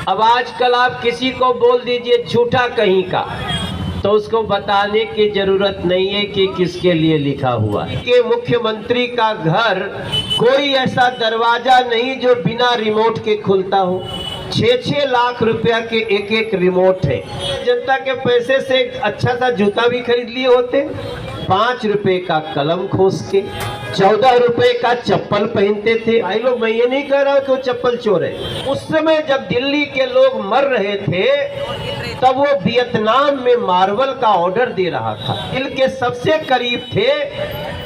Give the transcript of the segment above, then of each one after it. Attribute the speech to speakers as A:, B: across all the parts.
A: अब आजकल आप किसी को बोल दीजिए झूठा कहीं का, तो उसको बताने की जरूरत नहीं है कि किसके लिए लिखा हुआ है। कि मुख्यमंत्री का घर कोई ऐसा दरवाजा नहीं जो बिना रिमोट के खुलता हो। 6-6 लाख रुपया के एक रिमोट है। जनता के पैसे से अच्छा सा जूता भी खरीद लिए होते। 5 रुपए का कलम खोस के 14 रुपए का चप्पल पहनते थे। भाई लोग, मैं ये नहीं कह रहा हूँ कि वो चप्पल चोर है। उस समय जब दिल्ली के लोग मर रहे थे तब वो वियतनाम में मार्बल का ऑर्डर दे रहा था। दिल के सबसे करीब थे,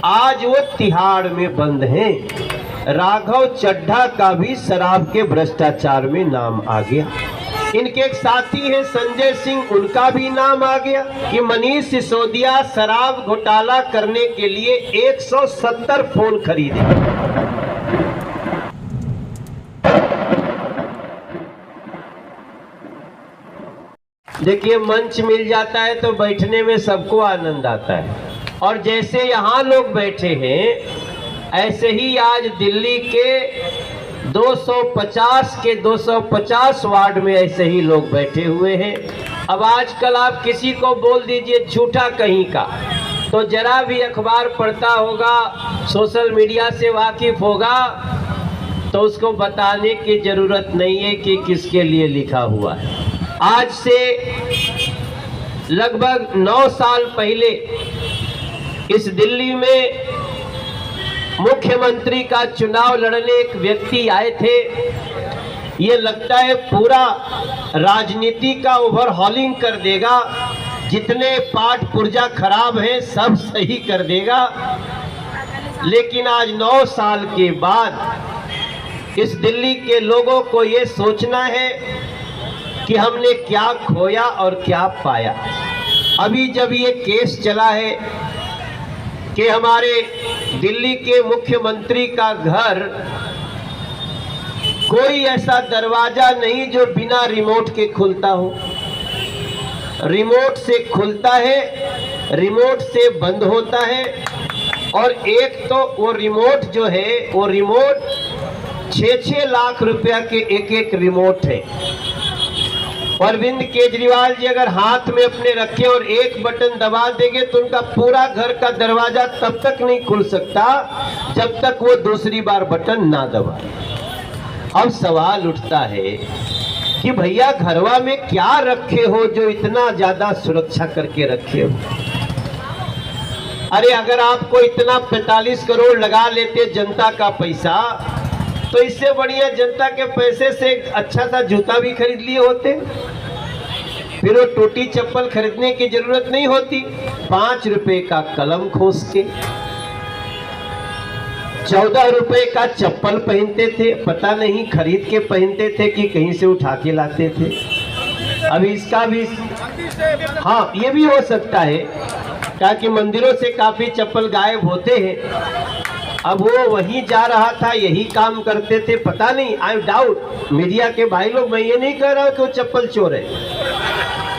A: आज वो तिहाड़ में बंद हैं। राघव चड्ढा का भी शराब के भ्रष्टाचार में नाम आ गया। इनके एक साथी हैं संजय सिंह, उनका भी नाम आ गया कि मनीष सिसोदिया शराब घोटाला करने के लिए 170 फोन खरीदे। देखिए, मंच मिल जाता है तो बैठने में सबको आनंद आता है, और जैसे यहाँ लोग बैठे हैं ऐसे ही आज दिल्ली के 250 वार्ड में ऐसे ही लोग बैठे हुए हैं। अब आजकल आप किसी को बोल दीजिए झूठा कहीं का, तो जरा भी अखबार पढ़ता होगा, सोशल मीडिया से वाकिफ होगा, तो उसको बताने की जरूरत नहीं है कि किसके लिए लिखा हुआ है। आज से लगभग 9 साल पहले इस दिल्ली में मुख्यमंत्री का चुनाव लड़ने एक व्यक्ति आए थे। ये लगता है पूरा राजनीति का ओवरहॉलिंग कर देगा, जितने पाठ पुर्जा खराब हैं सब सही कर देगा। लेकिन आज 9 साल के बाद इस दिल्ली के लोगों को ये सोचना है कि हमने क्या खोया और क्या पाया। अभी जब ये केस चला है कि हमारे दिल्ली के मुख्यमंत्री का घर कोई ऐसा दरवाजा नहीं जो बिना रिमोट के खुलता हो। रिमोट से खुलता है, रिमोट से बंद होता है, और एक तो वो रिमोट जो है वो रिमोट 6-6 लाख रुपया के एक रिमोट है। अरविंद केजरीवाल जी अगर हाथ में अपने रखे और एक बटन दबा देंगे तो उनका पूरा घर का दरवाजा तब तक नहीं खुल सकता जब तक वो दूसरी बार बटन ना दबाए। अब सवाल उठता है कि भैया घरवा में क्या रखे हो जो इतना ज्यादा सुरक्षा करके रखे हो। अरे अगर आपको इतना 45 करोड़ लगा लेते जनता का पैसा, तो इससे बढ़िया जनता के पैसे से अच्छा सा जूता भी खरीद लिए होते, फिर वो टूटी चप्पल खरीदने की जरूरत नहीं होती। 5 रुपए का कलम खोस के 14 रुपए का चप्पल पहनते थे। पता नहीं खरीद के पहनते थे कि कहीं से उठा के लाते थे। अभी इसका भी हाँ, ये भी हो सकता है ताकि मंदिरों से काफी चप्पल गायब होते हैं। अब वो वहीं जा रहा था, यही काम करते थे, पता नहीं। आई डाउट मीडिया के भाई लोग, मैं ये नहीं कह रहा हूँ कि वो चप्पल चोर है।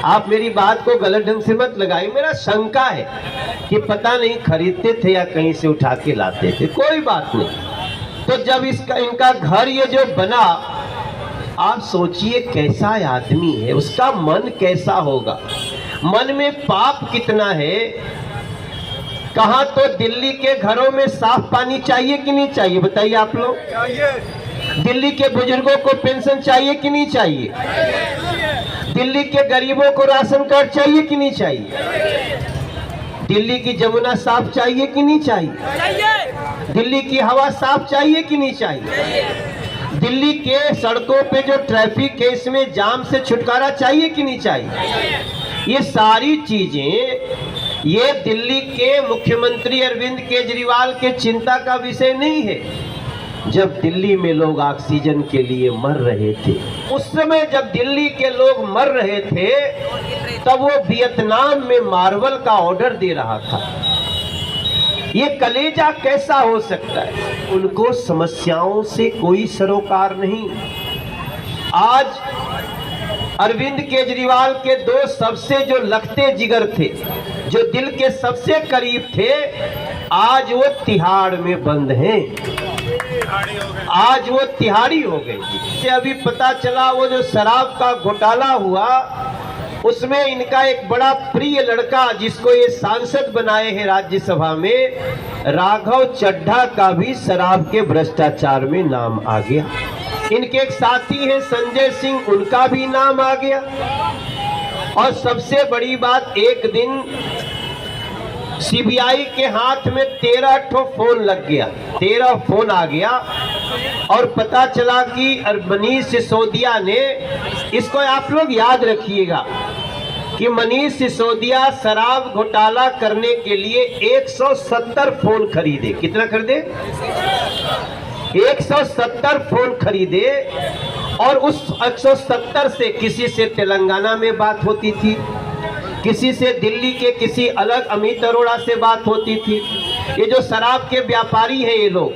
A: आप मेरी बात को गलत ढंग से मत लगाइए। मेरा शंका है कि पता नहीं खरीदते थे या कहीं से उठा के लाते थे, कोई बात नहीं। तो जब इनका घर ये जो बना, आप सोचिए कैसा आदमी है, उसका मन कैसा होगा, मन में पाप कितना है। कहाँ तो दिल्ली के घरों में साफ पानी चाहिए कि नहीं चाहिए, बताइए आप लोग। दिल्ली के बुजुर्गों को पेंशन चाहिए कि नहीं चाहिए? दिल्ली के गरीबों को राशन कार्ड चाहिए कि नहीं चाहिए? दिल्ली की जमुना साफ चाहिए कि नहीं चाहिए? दिल्ली की हवा साफ चाहिए कि नहीं चाहिए? दिल्ली के सड़कों पे जो ट्रैफिक है इसमें जाम से छुटकारा चाहिए कि नहीं चाहिए? ये सारी चीजें ये दिल्ली के मुख्यमंत्री अरविंद केजरीवाल के चिंता का विषय नहीं है। जब दिल्ली में लोग ऑक्सीजन के लिए मर रहे थे, उस समय जब दिल्ली के लोग मर रहे थे तब वो वियतनाम में मार्बल का ऑर्डर दे रहा था। ये कलेजा कैसा हो सकता है? उनको समस्याओं से कोई सरोकार नहीं। आज अरविंद केजरीवाल के 2 सबसे जो लगते जिगर थे, जो दिल के सबसे करीब थे, आज वो तिहाड़ में बंद हैं। आज वो तिहाड़ी हो गई। इससे अभी पता चला वो जो शराब का घोटाला हुआ उसमें इनका एक बड़ा प्रिय लड़का जिसको ये सांसद बनाए हैं राज्यसभा में, राघव चड्ढा का भी शराब के भ्रष्टाचार में नाम आ गया। इनके एक साथी हैं संजय सिंह, उनका भी नाम आ गया। और सबसे बड़ी बात, एक दिन सीबीआई के हाथ में 13 ठो फोन लग गया, 13 फोन आ गया और पता चला कि मनीष सिसोदिया ने, इसको आप लोग याद रखिएगा कि मनीष सिसोदिया शराब घोटाला करने के लिए 170 फोन खरीदे। कितना खरीदे? 170 फोन खरीदे। और उस 170 से किसी से तेलंगाना में बात होती थी, किसी से दिल्ली के किसी अलग अमित अरोड़ा से बात होती थी। ये जो शराब के व्यापारी हैं ये लोग,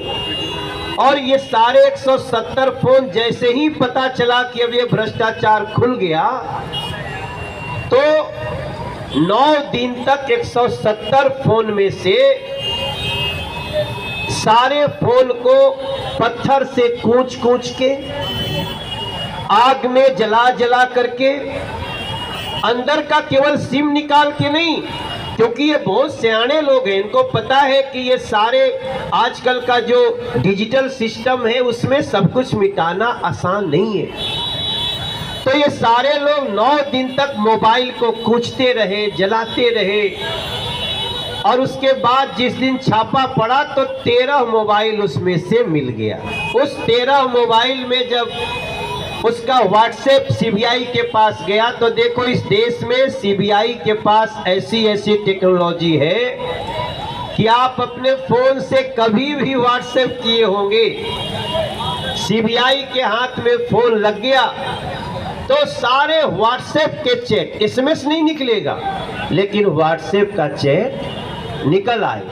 A: और ये सारे 170 फोन जैसे ही पता चला कि अब ये भ्रष्टाचार खुल गया तो 9 दिन तक 170 फोन में से सारे फोन को पत्थर से कूच के, आग में जला करके, अंदर का केवल सिम निकाल के नहीं, क्योंकि ये बहुत सियाने लोग हैं, इनको पता है कि ये सारे आजकल का जो डिजिटल सिस्टम है उसमें सब कुछ मिटाना आसान नहीं है। तो ये सारे लोग 9 दिन तक मोबाइल को कूचते रहे, जलाते रहे। और उसके बाद जिस दिन छापा पड़ा तो 13 मोबाइल उसमें से मिल गया। उस 13 मोबाइल में जब उसका व्हाट्सएप सीबीआई के पास गया तो देखो, इस देश में सीबीआई के पास ऐसी टेक्नोलॉजी है कि आप अपने फोन से कभी भी व्हाट्सएप किए होंगे, सीबीआई के हाथ में फोन लग गया तो सारे व्हाट्सएप के चैट, एसएमएस नहीं निकलेगा लेकिन व्हाट्सएप का चैट निकल आए।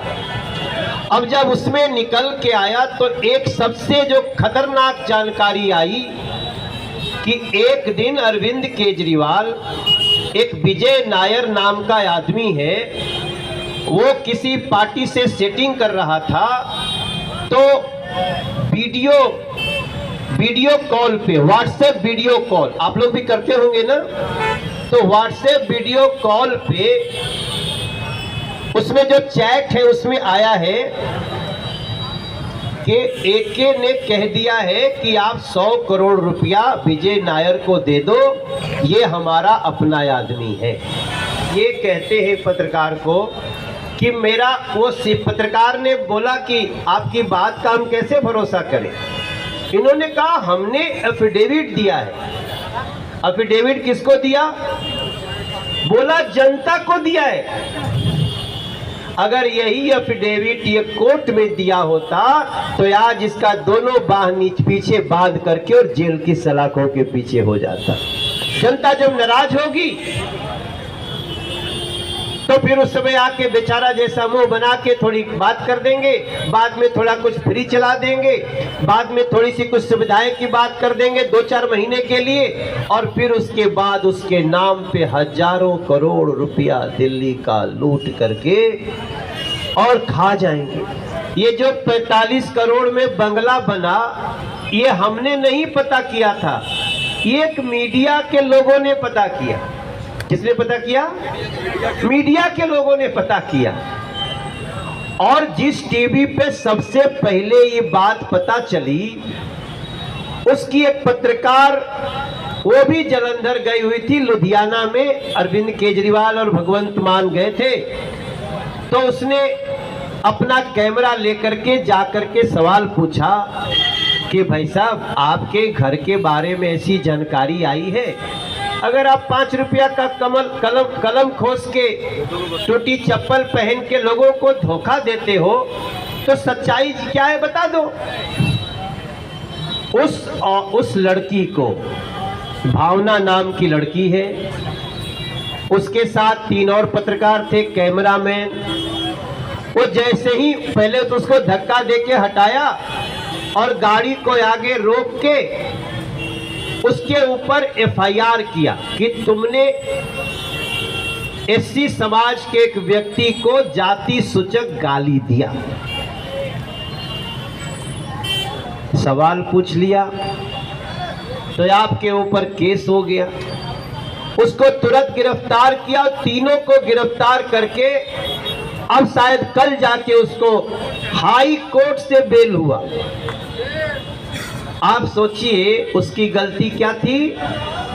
A: अब जब उसमें निकल के आया तो एक सबसे जो खतरनाक जानकारी आई कि एक दिन अरविंद केजरीवाल, एक विजय नायर नाम का आदमी है, वो किसी पार्टी से सेटिंग कर रहा था तो वीडियो कॉल पे, व्हाट्सएप वीडियो कॉल आप लोग भी करते होंगे ना, तो व्हाट्सएप वीडियो कॉल पे उसमें जो चैट है उसमें आया है कि एके ने कह दिया है कि आप 100 करोड़ रुपया विजय नायर को दे दो, ये हमारा अपना आदमी है। ये कहते हैं पत्रकार को कि मेरा, वो पत्रकार ने बोला कि आपकी बात का हम कैसे भरोसा करें। इन्होंने कहा हमने एफिडेविट दिया है। एफिडेविट किसको दिया? बोला जनता को दिया है। अगर यही एफिडेविट ये कोर्ट में दिया होता तो आज इसका दोनों बाह नीचे पीछे बांध करके और जेल की सलाखों के पीछे हो जाता। जनता जब नाराज होगी तो फिर उस समय आके बेचारा जैसा मुंह बना के थोड़ी बात कर देंगे, बाद में थोड़ा कुछ फ्री चला देंगे, बाद में थोड़ी सी कुछ सुविधाएं की बात कर देंगे 2-4 महीने के लिए, और फिर उसके बाद उसके नाम पे हजारों करोड़ रुपया दिल्ली का लूट करके और खा जाएंगे। ये जो 45 करोड़ में बंगला बना, ये हमने नहीं पता किया था, ये एक मीडिया के लोगों ने पता किया। किसने पता किया? मीडिया के लोगों ने पता किया। और जिस टीवी पे सबसे पहले ये बात पता चली, उसकी एक पत्रकार, वो भी जलंधर गई हुई थी, लुधियाना में अरविंद केजरीवाल और भगवंत मान गए थे, तो उसने अपना कैमरा लेकर के जाकर के सवाल पूछा कि भाई साहब, आपके घर के बारे में ऐसी जानकारी आई है, अगर आप 5 रुपया का कलम खोस के टूटी चप्पल पहन के लोगों को धोखा देते हो तो सच्चाई क्या है बता दो। उस लड़की को, भावना नाम की लड़की है, उसके साथ 3 और पत्रकार थे, कैमरामैन। वो जैसे ही पहले तो उसको धक्का देके हटाया और गाड़ी को आगे रोक के उसके ऊपर एफआईआर किया कि तुमने एससी समाज के एक व्यक्ति को जाति सूचक गाली दिया। सवाल पूछ लिया तो आपके ऊपर केस हो गया। उसको तुरंत गिरफ्तार किया, तीनों को गिरफ्तार करके अब शायद कल जाके उसको हाई कोर्ट से बेल हुआ। आप सोचिए उसकी गलती क्या थी।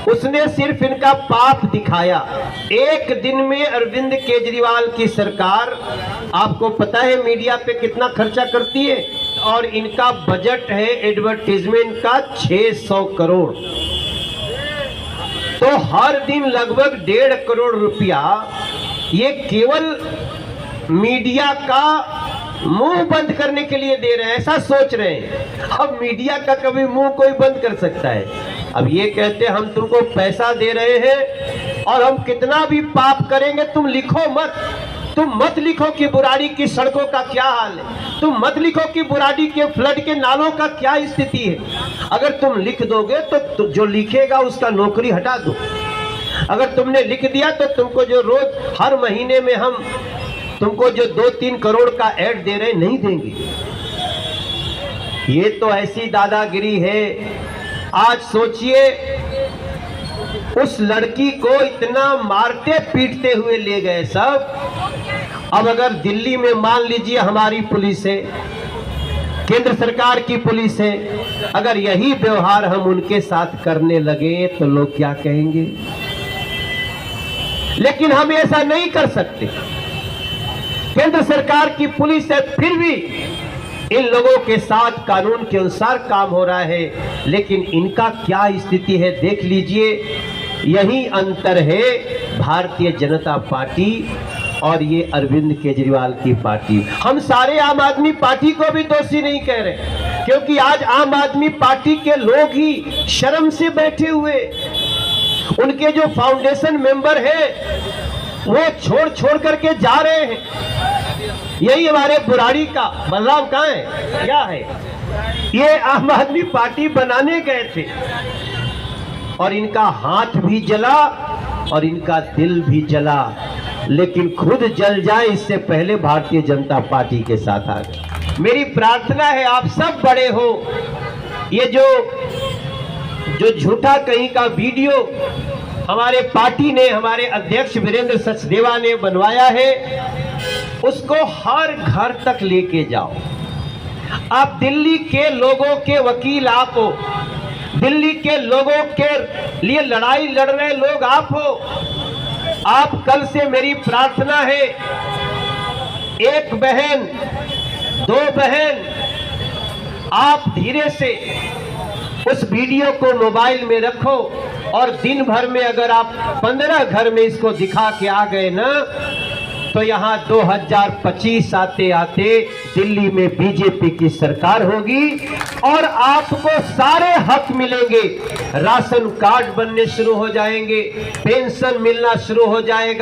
A: उसने सिर्फ इनका पाप दिखाया। एक दिन में अरविंद केजरीवाल की सरकार, आपको पता है मीडिया पे कितना खर्चा करती है, और इनका बजट है एडवर्टीजमेंट का 600 करोड़। तो हर दिन लगभग 1.5 करोड़ रुपया ये केवल मीडिया का मुंह बंद करने के लिए दे रहे हैं, ऐसा सोच रहे हैं। अब मीडिया का कभी मुंह कोई बंद कर सकता है? अब ये कहते हैं हम तुमको पैसा दे रहे हैं और हम कितना भी पाप करेंगे तुम लिखो मत। तुम मत लिखो कि बुराड़ी की सड़कों का क्या हाल है, तुम मत लिखो कि बुराड़ी के फ्लड के नालों का क्या स्थिति है। अगर तुम लिख दोगे तो जो लिखेगा उसका नौकरी हटा दो। अगर तुमने लिख दिया तो तुमको जो रोज हर महीने में हम तुमको जो 2-3 करोड़ का ऐड दे रहे नहीं देंगे। ये तो ऐसी दादागिरी है। आज सोचिए उस लड़की को इतना मारते पीटते हुए ले गए सब। अब अगर दिल्ली में मान लीजिए हमारी पुलिस है, केंद्र सरकार की पुलिस है, अगर यही व्यवहार हम उनके साथ करने लगे तो लोग क्या कहेंगे। लेकिन हम ऐसा नहीं कर सकते। केंद्र सरकार की पुलिस है, फिर भी इन लोगों के साथ कानून के अनुसार काम हो रहा है। लेकिन इनका क्या स्थिति है देख लीजिए। यही अंतर है भारतीय जनता पार्टी और ये अरविंद केजरीवाल की पार्टी। हम सारे आम आदमी पार्टी को भी दोषी नहीं कह रहे, क्योंकि आज आम आदमी पार्टी के लोग ही शर्म से बैठे हुए, उनके जो फाउंडेशन मेंबर हैं वो छोड़ छोड़ करके जा रहे हैं। यही हमारे बुराड़ी का बलराम कहाँ है, क्या है, ये आम आदमी पार्टी बनाने गए थे और इनका हाथ भी जला और इनका दिल भी जला, लेकिन खुद जल जाए इससे पहले भारतीय जनता पार्टी के साथ आ गए। मेरी प्रार्थना है आप सब बड़े हो, ये जो झूठा कहीं का वीडियो हमारे पार्टी ने, हमारे अध्यक्ष वीरेंद्र सचदेवा ने बनवाया है, उसको हर घर तक लेके जाओ। आप दिल्ली के लोगों के वकील आप हो, दिल्ली के लोगों के लिए लड़ाई लड़ रहे लोग आप हो। आप कल से मेरी प्रार्थना है, एक बहन, 2 बहन, आप धीरे से उस वीडियो को मोबाइल में रखो और दिन भर में अगर आप 15 घर में इसको दिखा के आ गए ना, तो यहाँ 2025 आते आते दिल्ली में बीजेपी की सरकार होगी और आपको सारे हक मिलेंगे। राशन कार्ड बनने शुरू हो जाएंगे, पेंशन मिलना शुरू हो जाएगा।